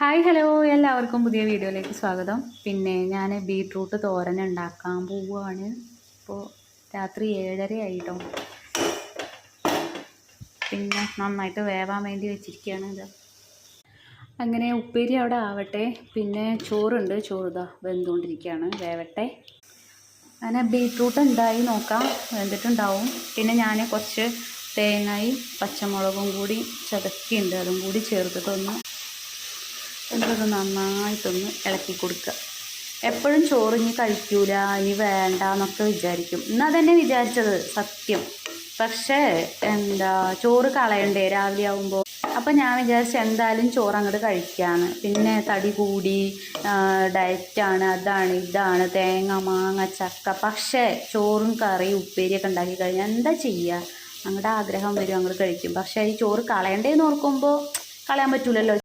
Hi hello എല്ലാവർക്കും പുതിയ വീഡിയോയിലേക്ക് സ്വാഗതം. പിന്നെ ഞാൻ ബീട്രൂട്ട് തോരൻ ഉണ്ടാക്കാൻ പോവുകയാണ്. ഇപ്പോൾ രാത്രി 7:30 ആയിട്ടോ. പിന്നെ നന്നായിട്ട് വേവാൻ വേണ്ടി വെച്ചിരിക്കുകയാണ്. ഇത് അങ്ങനെ ഉപ്പേരി അവിടെ ആവട്ടെ. പിന്നെ ചോറുണ്ട്, ചോറ് വെന്തുകൊണ്ടിരിക്കുകയാണ്, വേവട്ടെ. അങ്ങനെ ബീട്രൂട്ട് ഉണ്ടായി നോക്കാം, വെന്തിട്ടുണ്ടാവും. പിന്നെ ഞാൻ കുറച്ച് തേങ്ങയും പച്ചമുളകും കൂടി ചതക്കിയുണ്ട്, അതും കൂടി ചേർത്തിട്ടൊന്ന് എന്നിട്ട് നന്നായിട്ടൊന്ന് ഇളക്കി കൊടുക്കുക. എപ്പോഴും ചോറ് ഇനി കഴിക്കൂല, ഇനി വേണ്ട എന്നൊക്കെ വിചാരിക്കും. എന്നാൽ തന്നെ വിചാരിച്ചത് സത്യം. പക്ഷേ ചോറ് കളയണ്ടേ രാവിലെ ആകുമ്പോൾ. അപ്പം ഞാൻ വിചാരിച്ചു എന്തായാലും ചോറ് അങ്ങോട്ട് കഴിക്കാമെന്ന്. പിന്നെ തടി കൂടി, ഡയറ്റാണ്, അതാണ് ഇതാണ്, തേങ്ങ മാങ്ങ ചക്ക. പക്ഷേ ചോറും കറിയും ഉപ്പേരിയൊക്കെ ഉണ്ടാക്കി കഴിഞ്ഞാൽ എന്താ ചെയ്യുക, അങ്ങോട്ട് ആഗ്രഹം വരും, അങ്ങോട്ട് കഴിക്കും. പക്ഷേ ഈ ചോറ് കളയണ്ടേന്ന് ഓർക്കുമ്പോൾ കളയാൻ പറ്റൂലല്ലോ.